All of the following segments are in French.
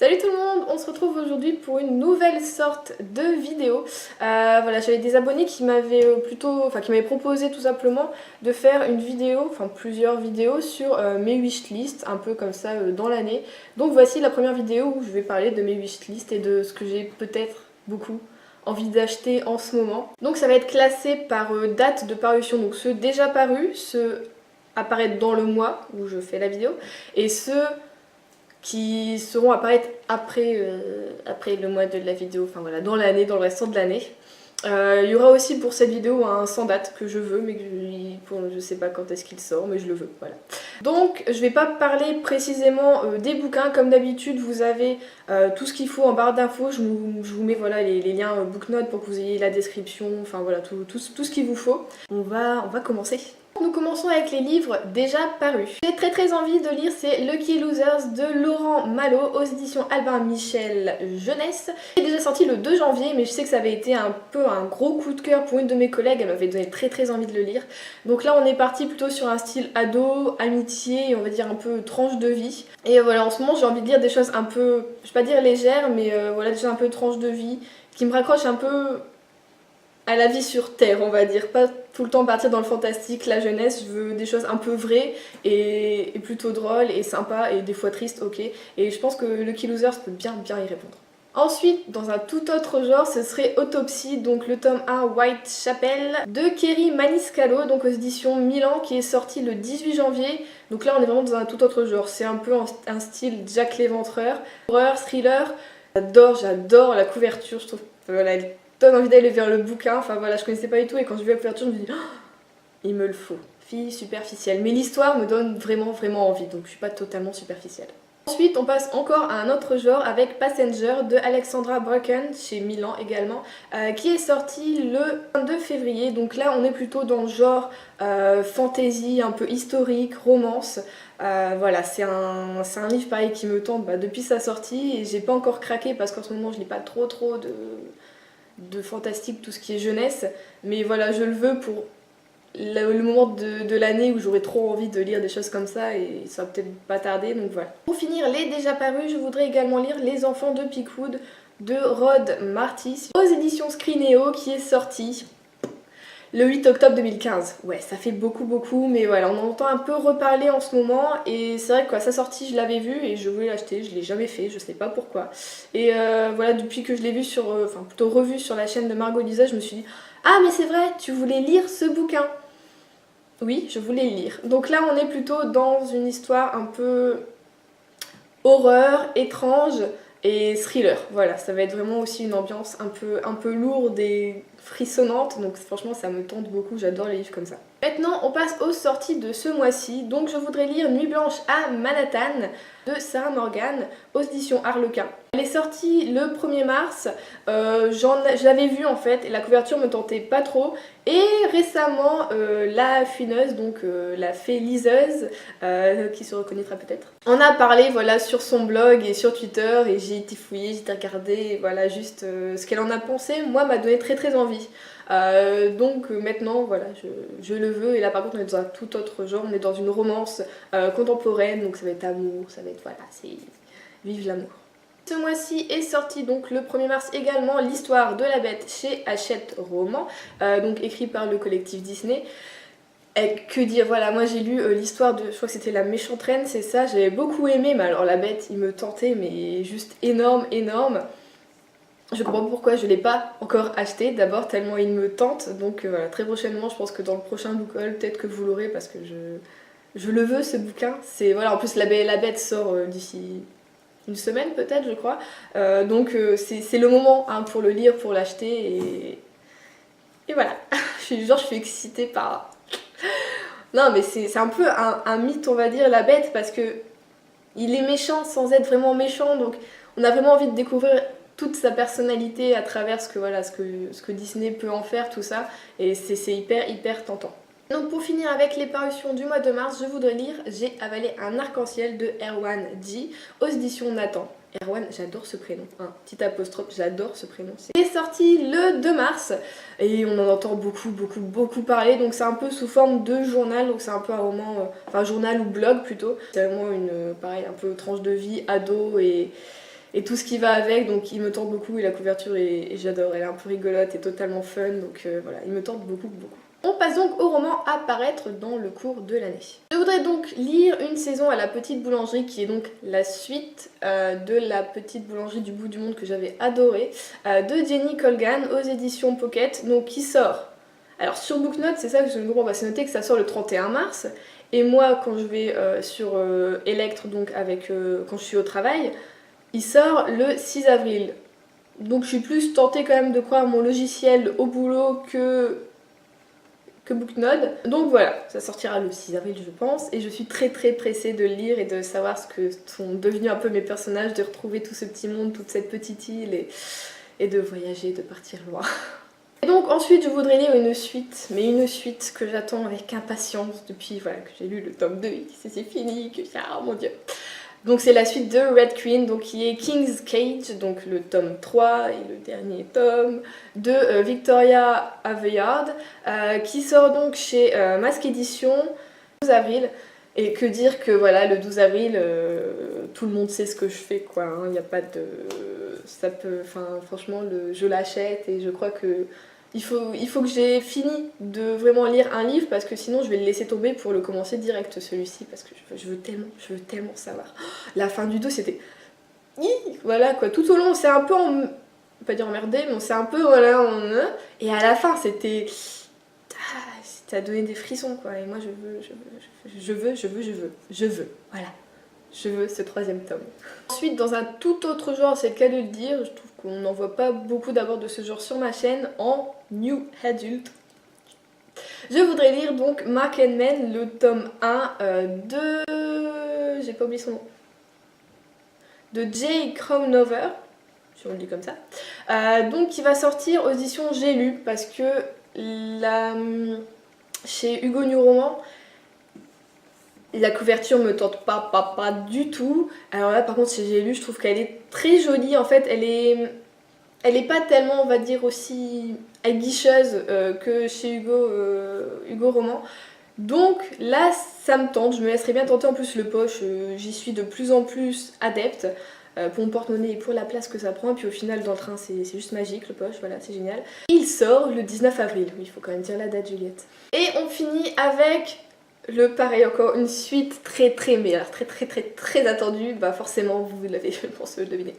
Salut tout le monde, on se retrouve aujourd'hui pour une nouvelle sorte de vidéo. Voilà, j'avais des abonnés qui m'avaient qui m'avaient proposé tout simplement de faire une vidéo, enfin plusieurs vidéos sur mes wishlists, un peu comme ça dans l'année. Donc voici la première vidéo où je vais parler de mes wishlists et de ce que j'ai peut-être beaucoup envie d'acheter en ce moment. Donc ça va être classé par date de parution, donc ceux déjà parus, ceux apparaître dans le mois où je fais la vidéo, et ceux qui seront apparaître après le mois de la vidéo, enfin voilà, dans l'année, dans le restant de l'année. Il y aura aussi pour cette vidéo un sans date que je veux, mais que je sais pas quand est-ce qu'il sort, mais je le veux, voilà. Donc je vais pas parler précisément des bouquins, comme d'habitude vous avez tout ce qu'il faut en barre d'infos, je vous mets voilà, les liens BookNote pour que vous ayez la description, enfin voilà, tout ce qu'il vous faut. On va commencer. Nous commençons avec les livres déjà parus. J'ai très envie de lire, c'est Lucky Losers de Laurent Malo aux éditions Albin Michel Jeunesse. Il est déjà sorti le 2 janvier, mais je sais que ça avait été un peu un gros coup de cœur pour une de mes collègues, elle m'avait donné très envie de le lire. Donc là on est parti plutôt sur un style ado, amitié et on va dire un peu tranche de vie. Et voilà, en ce moment j'ai envie de lire des choses un peu, je vais pas dire légères, mais voilà, déjà un peu tranche de vie, qui me raccrochent un peu à la vie sur Terre, on va dire, pas tout le temps partir dans le fantastique, la jeunesse, je veux des choses un peu vraies et plutôt drôles et sympas et des fois tristes, ok. Et je pense que Lucky Losers peut bien y répondre. Ensuite, dans un tout autre genre, ce serait Autopsie, donc le tome 1 Whitechapel de Kerry Maniscalco, donc aux éditions Milan, qui est sorti le 18 janvier. Donc là, on est vraiment dans un tout autre genre. C'est un peu un style Jack l'Éventreur, horreur, thriller. J'adore la couverture, je trouve voilà, elle donne envie d'aller vers le bouquin. Enfin voilà, je connaissais pas du tout et quand je vu la couverture, je me dis oh, il me le faut. Fille superficielle. Mais l'histoire me donne vraiment envie, donc je suis pas totalement superficielle. Ensuite, on passe encore à un autre genre avec Passenger de Alexandra Bracken, chez Milan également, qui est sorti le 22 février. Donc là, on est plutôt dans le genre fantasy, un peu historique, romance. Voilà, c'est un livre pareil qui me tente depuis sa sortie et j'ai pas encore craqué parce qu'en ce moment, je lis pas trop de fantastique, tout ce qui est jeunesse. Mais voilà, je le veux pour le moment de l'année où j'aurais trop envie de lire des choses comme ça et ça va peut-être pas tarder, donc voilà. Pour finir les déjà parus, je voudrais également lire Les Enfants de Pickwood de Rod Martis aux éditions Scrineo qui est sorti le 8 octobre 2015. Ouais, ça fait beaucoup, mais voilà, on en entend un peu reparler en ce moment et c'est vrai que à sa sortie je l'avais vu et je voulais l'acheter, je l'ai jamais fait, je sais pas pourquoi. Et voilà, depuis que je l'ai vu sur, enfin plutôt revu sur la chaîne de Margot Lisa, je me suis dit ah mais c'est vrai, tu voulais lire ce bouquin. Oui, je voulais le lire. Donc là, on est plutôt dans une histoire un peu horreur, étrange et thriller. Voilà, ça va être vraiment aussi une ambiance un peu lourde et frissonnante. Donc franchement, ça me tente beaucoup, j'adore les livres comme ça. Maintenant, on passe aux sorties de ce mois-ci. Donc je voudrais lire Nuit blanche à Manhattan de Sarah Morgan aux éditions Harlequin. Elle est sortie le 1er mars, je l'avais vue en fait et la couverture me tentait pas trop et récemment la fineuse, donc la fée liseuse, qui se reconnaîtra peut-être, en a parlé voilà, sur son blog et sur Twitter et j'ai été fouillée, j'ai été regarder voilà, juste ce qu'elle en a pensé, moi m'a donné très envie. Donc maintenant voilà, je le veux et là par contre on est dans un tout autre genre, on est dans une romance contemporaine, donc ça va être amour, ça va être voilà, c'est vive l'amour. Ce mois-ci est sorti donc le 1er mars également l'histoire de la bête chez Hachette Roman, donc écrit par le collectif Disney. Et que dire, voilà, moi j'ai lu l'histoire de, je crois que c'était La Méchante Reine, c'est ça, j'avais beaucoup aimé, mais alors la bête il me tentait mais juste énorme. Je comprends pas pourquoi je l'ai pas encore acheté, d'abord tellement il me tente, donc voilà, très prochainement je pense que dans le prochain book haul peut-être que vous l'aurez parce que je le veux ce bouquin. C'est voilà, en plus la bête sort d'ici une semaine peut-être je crois, donc c'est le moment hein, pour le lire, pour l'acheter et voilà, je suis excitée par... Non mais c'est un peu un mythe on va dire la bête parce que il est méchant sans être vraiment méchant, donc on a vraiment envie de découvrir toute sa personnalité à travers ce que Disney peut en faire, tout ça, et c'est hyper tentant. Donc pour finir avec les parutions du mois de mars, je voudrais lire J'ai avalé un arc-en-ciel de Erwan G aux éditions Nathan. Erwan, j'adore ce prénom, un petit apostrophe, j'adore ce prénom. C'est sorti le 2 mars et on en entend beaucoup parler, donc c'est un peu sous forme de journal, donc c'est un peu un roman, enfin journal ou blog plutôt. C'est vraiment pareil, un peu tranche de vie, ado et et tout ce qui va avec, donc il me tente beaucoup et la couverture et j'adore, elle est un peu rigolote et totalement fun, donc voilà, il me tente beaucoup beaucoup. On passe donc au roman à paraître dans le cours de l'année. Je voudrais donc lire Une saison à la petite boulangerie, qui est donc la suite de La petite boulangerie du bout du monde que j'avais adoré, de Jenny Colgan aux éditions Pocket, donc qui sort. Alors sur Booknote, c'est ça que je ne comprends pas, c'est noté que ça sort le 31 mars, et moi quand je vais sur Electre, donc quand je suis au travail, il sort le 6 avril. Donc je suis plus tentée quand même de croire mon logiciel au boulot que Booknode. Donc voilà, ça sortira le 6 avril je pense, et je suis très pressée de le lire et de savoir ce que sont devenus un peu mes personnages, de retrouver tout ce petit monde, toute cette petite île et de voyager, de partir loin. Et donc ensuite je voudrais lire une suite, mais une suite que j'attends avec impatience depuis voilà, que j'ai lu le tome 2 et que c'est fini, que oh mon dieu. Donc c'est la suite de Red Queen, donc qui est King's Cage, donc le tome 3 et le dernier tome de Victoria Aveyard, qui sort donc chez Masque Édition le 12 avril. Et que dire que voilà, le 12 avril, tout le monde sait ce que je fais quoi, hein, il n'y a pas de... ça peut... Enfin franchement, je l'achète et je crois que... Il faut que j'ai fini de vraiment lire un livre parce que sinon je vais le laisser tomber pour le commencer direct celui-ci parce que je veux tellement savoir. La fin du 2 c'était... Voilà quoi, tout au long c'est un peu pas dire emmerdé, mais on s'est un peu voilà... Et à la fin c'était... Ça a donné des frissons quoi et moi je veux, voilà. Je veux ce 3e tome. Ensuite, dans un tout autre genre, c'est le cas de le dire, je trouve qu'on n'en voit pas beaucoup d'abord de ce genre sur ma chaîne, en New Adult. Je voudrais lire donc Mark and Men, le tome 1 de... j'ai pas oublié son nom. De Jay Crownover, si on le dit comme ça. Donc qui va sortir aux éditions J'ai lu, parce que chez Hugo New Roman, la couverture me tente pas du tout. Alors là par contre chez J'ai lu, je trouve qu'elle est très jolie. En fait elle est pas tellement on va dire aussi aguicheuse que chez Hugo Roman. Donc là ça me tente, je me laisserai bien tenter. En plus le poche, j'y suis de plus en plus adepte pour mon porte-monnaie et pour la place que ça prend. Et puis au final dans le train c'est juste magique le poche, voilà c'est génial. Il sort le 19 avril, oui il faut quand même dire la date Juliette. Et on finit avec... pareil, encore une suite mais alors très attendue, bah forcément vous l'avez je pense deviné.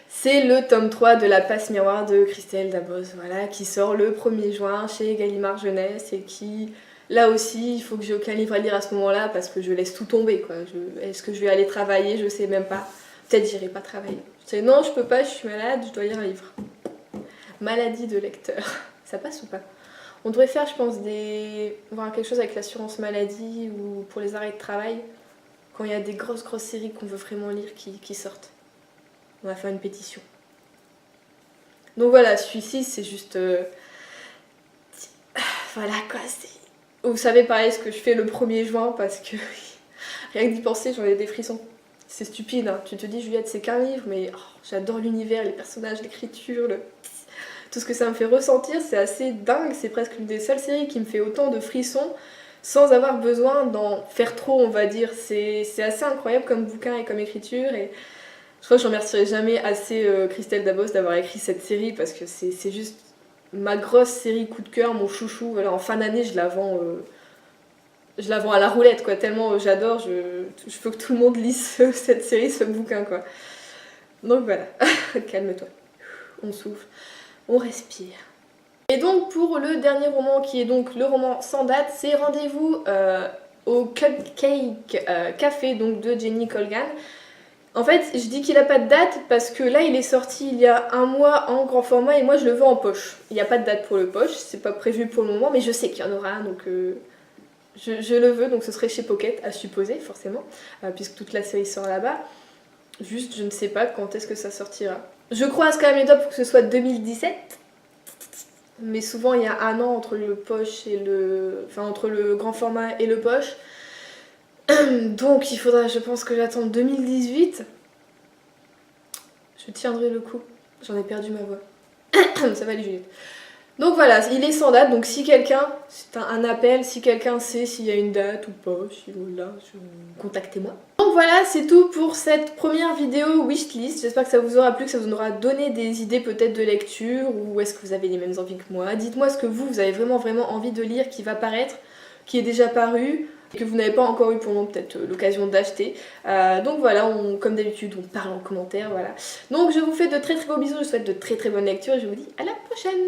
C'est le tome 3 de La Passe Miroir de Christelle Dabos, voilà, qui sort le 1er juin chez Gallimard Jeunesse et qui, là aussi, il faut que j'ai aucun livre à lire à ce moment-là parce que je laisse tout tomber quoi. Est-ce que je vais aller travailler? Je sais même pas. Peut-être j'irai pas travailler. Je sais, non je peux pas, je suis malade, je dois lire un livre. Maladie de lecteur, ça passe ou pas? On devrait faire, je pense, voir quelque chose avec l'assurance maladie ou pour les arrêts de travail, quand il y a des grosses séries qu'on veut vraiment lire qui sortent. On va faire une pétition. Donc voilà, celui-ci, c'est juste... voilà quoi, c'est... Vous savez pareil ce que je fais le 1er juin parce que rien que d'y penser, j'en ai des frissons. C'est stupide, hein. Tu te dis, Juliette, c'est qu'un livre, mais oh, j'adore l'univers, les personnages, l'écriture, tout ce que ça me fait ressentir, c'est assez dingue, c'est presque une des seules séries qui me fait autant de frissons sans avoir besoin d'en faire trop on va dire. C'est assez incroyable comme bouquin et comme écriture et je crois que je remercierai jamais assez Christelle Dabos d'avoir écrit cette série parce que c'est juste ma grosse série coup de cœur, mon chouchou. Voilà, en fin d'année je la vends à la roulette quoi, tellement j'adore, je veux que tout le monde lise cette série, ce bouquin quoi. Donc voilà, calme-toi, on souffle. On respire. Et donc pour le dernier roman qui est donc le roman sans date, c'est Rendez-vous au Cupcake Café donc de Jenny Colgan. En fait je dis qu'il n'a pas de date parce que là il est sorti il y a un mois en grand format et moi je le veux en poche. Il n'y a pas de date pour le poche, c'est pas prévu pour le moment mais je sais qu'il y en aura un donc je le veux, donc ce serait chez Pocket à supposer forcément puisque toute la série sort là-bas. Juste je ne sais pas quand est-ce que ça sortira. Je croise quand même les doigts pour que ce soit 2017. Mais souvent il y a un an entre le poche et entre le grand format et le poche. Donc il faudra, je pense que j'attende 2018. Je tiendrai le coup. J'en ai perdu ma voix. Ça va aller Juliette. Donc voilà, il est sans date, donc si quelqu'un, c'est un appel, si quelqu'un sait s'il y a une date ou pas, si voilà, contactez-moi. Donc voilà, c'est tout pour cette première vidéo wishlist. J'espère que ça vous aura plu, que ça vous aura donné des idées peut-être de lecture, ou est-ce que vous avez les mêmes envies que moi. Dites-moi ce que vous avez vraiment envie de lire qui va paraître, qui est déjà paru, que vous n'avez pas encore eu pour peut-être l'occasion d'acheter. Donc voilà, comme d'habitude, on parle en commentaire, voilà. Donc je vous fais de très beaux bisous, je vous souhaite de très bonnes lectures et je vous dis à la prochaine.